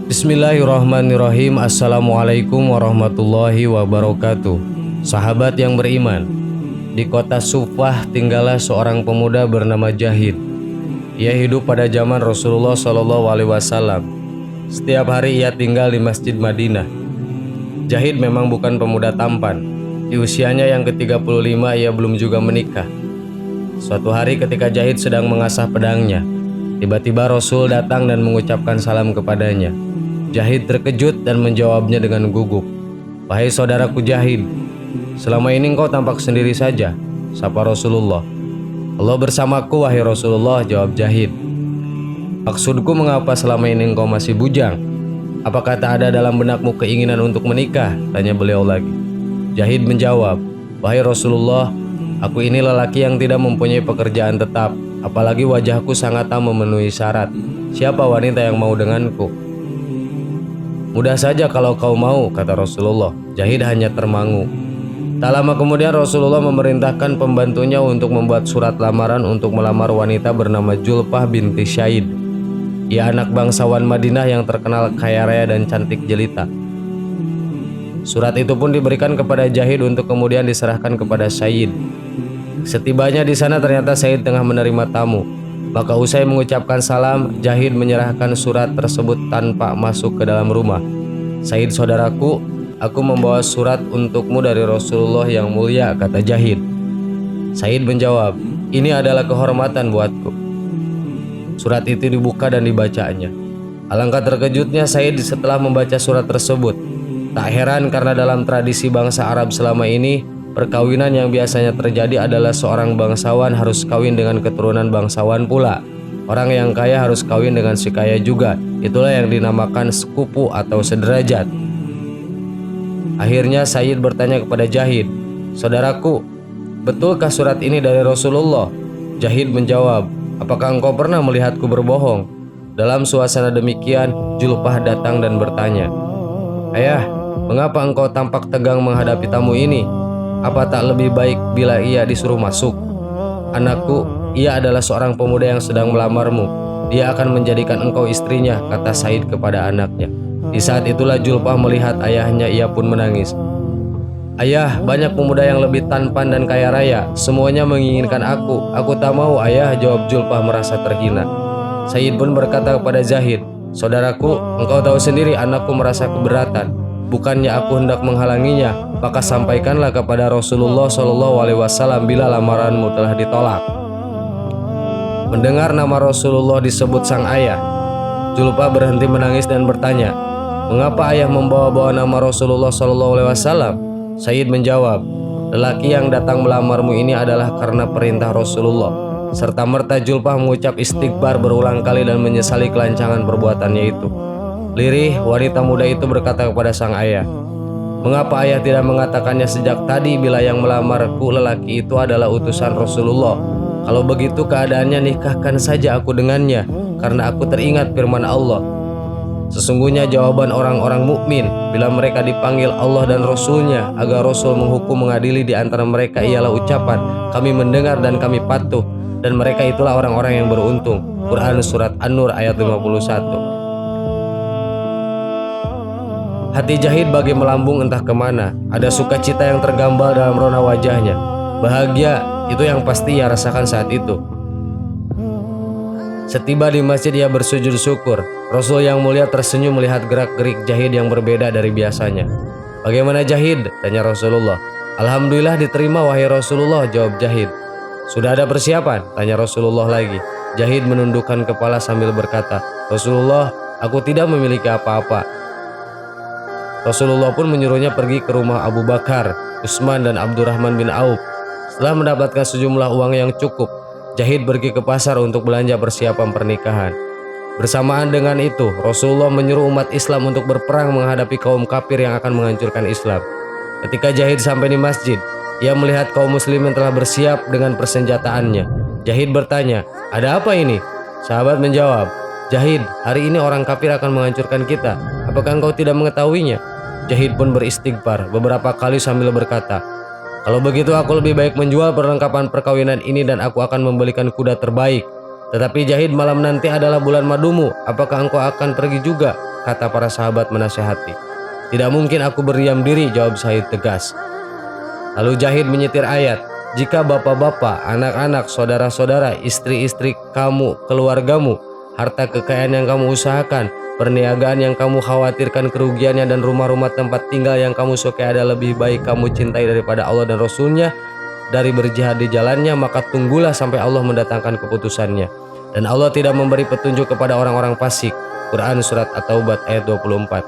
Bismillahirrahmanirrahim. Assalamualaikum warahmatullahi wabarakatuh. Sahabat yang beriman, di kota Sufah tinggallah seorang pemuda bernama Jahid. Ia hidup pada zaman Rasulullah SAW. Setiap hari ia tinggal di Masjid Madinah. Jahid memang bukan pemuda tampan. Di usianya yang ke-35 ia belum juga menikah. Suatu hari ketika Jahid sedang mengasah pedangnya, tiba-tiba Rasul datang dan mengucapkan salam kepadanya. Jahid terkejut dan menjawabnya dengan gugup. "Wahai saudaraku Jahid, selama ini engkau tampak sendiri saja," sapa Rasulullah. "Allah bersamaku wahai Rasulullah," jawab Jahid. "Maksudku, mengapa selama ini engkau masih bujang? Apakah tak ada dalam benakmu keinginan untuk menikah?" tanya beliau lagi. Jahid menjawab, "Wahai Rasulullah, aku ini lelaki yang tidak mempunyai pekerjaan tetap, apalagi wajahku sangat tak memenuhi syarat. Siapa wanita yang mau denganku?" "Mudah saja kalau kau mau," kata Rasulullah. Jahid hanya termangu. Tak lama kemudian Rasulullah memerintahkan pembantunya untuk membuat surat lamaran untuk melamar wanita bernama Julfah binti Syaid. Ia anak bangsawan Madinah yang terkenal kaya raya dan cantik jelita. Surat itu pun diberikan kepada Jahid untuk kemudian diserahkan kepada Syaid. Setibanya di sana ternyata Syaid tengah menerima tamu. Maka usai mengucapkan salam, Jahid menyerahkan surat tersebut tanpa masuk ke dalam rumah. "Syaid saudaraku, aku membawa surat untukmu dari Rasulullah yang mulia," kata Jahid. Syaid menjawab, "Ini adalah kehormatan buatku." Surat itu dibuka dan dibacanya. Alangkah terkejutnya Syaid setelah membaca surat tersebut. Tak heran karena dalam tradisi bangsa Arab selama ini, perkawinan yang biasanya terjadi adalah seorang bangsawan harus kawin dengan keturunan bangsawan pula. Orang yang kaya harus kawin dengan si kaya juga. Itulah yang dinamakan sekupu atau sederajat. Akhirnya Syaid bertanya kepada Jahid, "Saudaraku, betulkah surat ini dari Rasulullah?" Jahid menjawab, "Apakah engkau pernah melihatku berbohong?" Dalam suasana demikian, Julfah datang dan bertanya, "Ayah, mengapa engkau tampak tegang menghadapi tamu ini? Apa tak lebih baik bila ia disuruh masuk?" "Anakku, ia adalah seorang pemuda yang sedang melamarmu. Dia akan menjadikan engkau istrinya," kata Syaid kepada anaknya. Di saat itulah Julfah melihat ayahnya, ia pun menangis. "Ayah, banyak pemuda yang lebih tampan dan kaya raya. Semuanya menginginkan aku. Aku tak mau, ayah," jawab Julfah merasa terhina. Syaid pun berkata kepada Jahid, "Saudaraku, engkau tahu sendiri anakku merasa keberatan. Bukannya aku hendak menghalanginya, maka sampaikanlah kepada Rasulullah SAW bila lamaranmu telah ditolak." Mendengar nama Rasulullah disebut sang ayah, Julfah berhenti menangis dan bertanya, "Mengapa ayah membawa-bawa nama Rasulullah SAW?" Syaid menjawab, "Lelaki yang datang melamarmu ini adalah karena perintah Rasulullah." Serta-merta Julfah mengucap istighfar berulang kali dan menyesali kelancangan perbuatannya itu. Lirih, wanita muda itu berkata kepada sang ayah, "Mengapa ayah tidak mengatakannya sejak tadi bila yang melamarku lelaki itu adalah utusan Rasulullah? Kalau begitu keadaannya nikahkan saja aku dengannya, karena aku teringat firman Allah, sesungguhnya jawaban orang-orang mukmin bila mereka dipanggil Allah dan Rasulnya agar Rasul menghukum mengadili di antara mereka ialah ucapan, 'Kami mendengar dan kami patuh,' dan mereka itulah orang-orang yang beruntung." Quran Surat An-Nur ayat 51. Hati Jahid bagi melambung entah kemana. Ada sukacita yang tergambar dalam rona wajahnya. Bahagia itu yang pasti ia rasakan saat itu. Setiba di masjid ia bersujud syukur. Rasul yang mulia tersenyum melihat gerak-gerik Jahid yang berbeda dari biasanya. "Bagaimana Jahid?" tanya Rasulullah. "Alhamdulillah diterima wahai Rasulullah," jawab Jahid. "Sudah ada persiapan?" tanya Rasulullah lagi. Jahid menundukkan kepala sambil berkata, "Rasulullah, aku tidak memiliki apa-apa." Rasulullah pun menyuruhnya pergi ke rumah Abu Bakar, Utsman dan Abdurrahman bin Auf. Setelah mendapatkan sejumlah uang yang cukup, Jahid pergi ke pasar untuk belanja persiapan pernikahan. Bersamaan dengan itu, Rasulullah menyuruh umat Islam untuk berperang menghadapi kaum kafir yang akan menghancurkan Islam. Ketika Jahid sampai di masjid, ia melihat kaum muslimin telah bersiap dengan persenjataannya. Jahid bertanya, "Ada apa ini?" Sahabat menjawab, "Jahid, hari ini orang kafir akan menghancurkan kita. Apakah engkau tidak mengetahuinya?" Jahid pun beristighfar beberapa kali sambil berkata, "Kalau begitu aku lebih baik menjual perlengkapan perkawinan ini dan aku akan membelikan kuda terbaik. Tetapi Jahid, malam nanti adalah bulan madumu. Apakah engkau akan pergi juga?" kata para sahabat menasihati. Tidak mungkin aku berdiam diri, jawab Syahid tegas. Lalu Jahid menyetir ayat, jika bapak-bapak, anak-anak, saudara-saudara, istri-istri kamu, keluargamu, harta kekayaan yang kamu usahakan, perniagaan yang kamu khawatirkan kerugiannya, dan rumah-rumah tempat tinggal yang kamu sukai ada lebih baik kamu cintai daripada Allah dan Rasulnya dari berjihad di jalannya, maka tunggulah sampai Allah mendatangkan keputusannya. Dan Allah tidak memberi petunjuk kepada orang-orang fasik. Quran Surat At-Taubah ayat 24.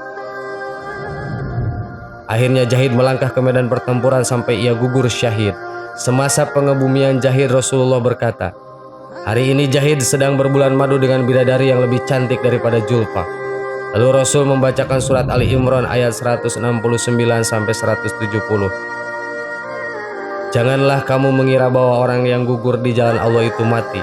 Akhirnya Jahid melangkah ke medan pertempuran sampai ia gugur syahid. Semasa pengebumian Jahid, Rasulullah berkata, hari ini Jahid sedang berbulan madu dengan bidadari yang lebih cantik daripada Julfa. Lalu Rasul membacakan surat Ali Imran ayat 169 sampai 170. Janganlah kamu mengira bahwa orang yang gugur di jalan Allah itu mati.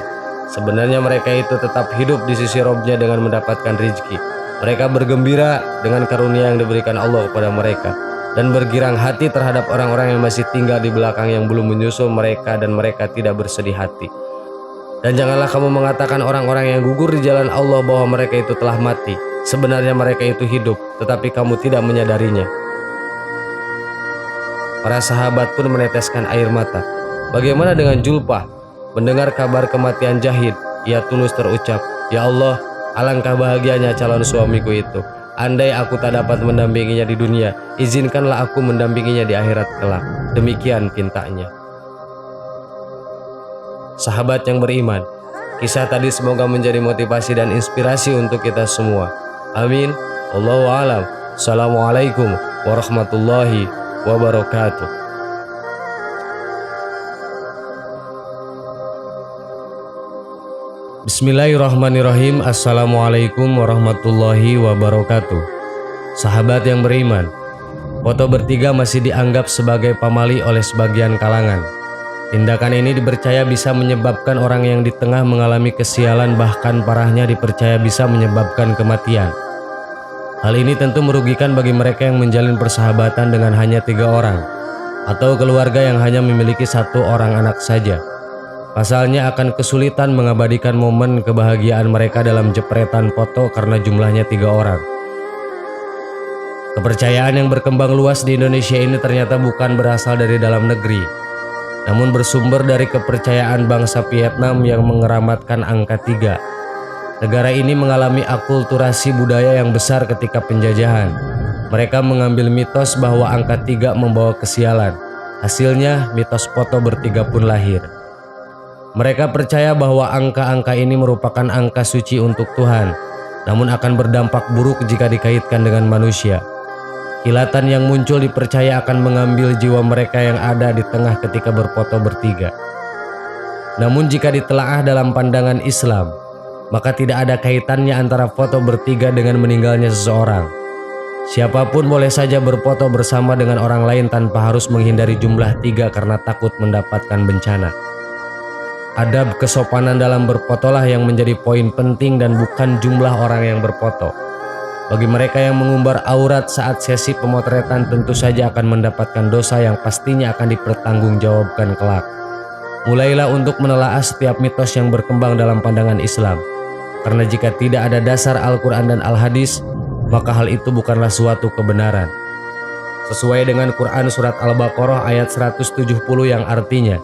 Sebenarnya mereka itu tetap hidup di sisi Robnya dengan mendapatkan rizki. Mereka bergembira dengan karunia yang diberikan Allah kepada mereka, dan bergirang hati terhadap orang-orang yang masih tinggal di belakang yang belum menyusul mereka, dan mereka tidak bersedih hati. Dan janganlah kamu mengatakan orang-orang yang gugur di jalan Allah bahwa mereka itu telah mati. Sebenarnya mereka itu hidup, tetapi kamu tidak menyadarinya. Para sahabat pun meneteskan air mata. Bagaimana dengan Julfa? Mendengar kabar kematian Jahid, ia tulus terucap, ya Allah, alangkah bahagianya calon suamiku itu. Andai aku tak dapat mendampinginya di dunia, izinkanlah aku mendampinginya di akhirat kelak. Demikian pintanya. Sahabat yang beriman, kisah tadi semoga menjadi motivasi dan inspirasi untuk kita semua. Amin. Wallahu a'lam. Assalamualaikum warahmatullahi wabarakatuh. Bismillahirrahmanirrahim. Assalamualaikum warahmatullahi wabarakatuh. Sahabat yang beriman, foto bertiga masih dianggap sebagai pamali oleh sebagian kalangan. Tindakan ini dipercaya bisa menyebabkan orang yang di tengah mengalami kesialan, bahkan parahnya dipercaya bisa menyebabkan kematian. Hal ini tentu merugikan bagi mereka yang menjalin persahabatan dengan hanya 3 orang, atau keluarga yang hanya memiliki 1 orang anak saja. Pasalnya akan kesulitan mengabadikan momen kebahagiaan mereka dalam jepretan foto karena jumlahnya 3 orang. Kepercayaan yang berkembang luas di Indonesia ini ternyata bukan berasal dari dalam negeri, namun bersumber dari kepercayaan bangsa Vietnam yang mengeramatkan angka 3. Negara ini mengalami akulturasi budaya yang besar ketika penjajahan. Mereka mengambil mitos bahwa angka 3 membawa kesialan. Hasilnya mitos foto bertiga pun lahir. Mereka percaya bahwa angka-angka ini merupakan angka suci untuk Tuhan, namun akan berdampak buruk jika dikaitkan dengan manusia. Kilatan yang muncul dipercaya akan mengambil jiwa mereka yang ada di tengah ketika berfoto bertiga. Namun jika ditelaah dalam pandangan Islam, maka tidak ada kaitannya antara foto bertiga dengan meninggalnya seseorang. Siapapun boleh saja berfoto bersama dengan orang lain tanpa harus menghindari jumlah 3 karena takut mendapatkan bencana. Adab kesopanan dalam berfotolah yang menjadi poin penting dan bukan jumlah orang yang berfoto. Bagi mereka yang mengumbar aurat saat sesi pemotretan tentu saja akan mendapatkan dosa yang pastinya akan dipertanggungjawabkan kelak. Mulailah untuk menelaah setiap mitos yang berkembang dalam pandangan Islam. Karena jika tidak ada dasar Al-Quran dan Al-Hadis, maka hal itu bukanlah suatu kebenaran. Sesuai dengan Quran Surat Al-Baqarah ayat 170 yang artinya,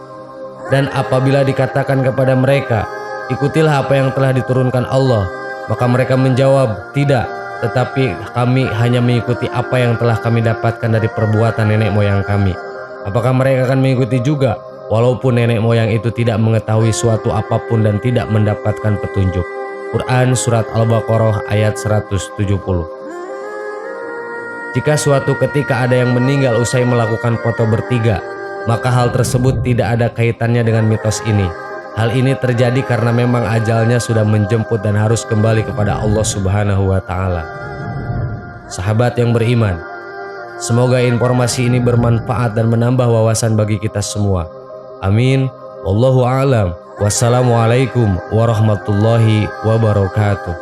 dan apabila dikatakan kepada mereka, ikutilah apa yang telah diturunkan Allah, maka mereka menjawab, tidak, tetapi kami hanya mengikuti apa yang telah kami dapatkan dari perbuatan nenek moyang kami. Apakah mereka akan mengikuti juga, walaupun nenek moyang itu tidak mengetahui suatu apapun dan tidak mendapatkan petunjuk? Quran Surat Al-Baqarah ayat 170. Jika suatu ketika ada yang meninggal usai melakukan foto bertiga, maka hal tersebut tidak ada kaitannya dengan mitos ini. Hal ini terjadi karena memang ajalnya sudah menjemput dan harus kembali kepada Allah Subhanahu wa Ta'ala. Sahabat yang beriman, semoga informasi ini bermanfaat dan menambah wawasan bagi kita semua. Amin. Wallahu a'lam. Wassalamualaikum warahmatullahi wabarakatuh.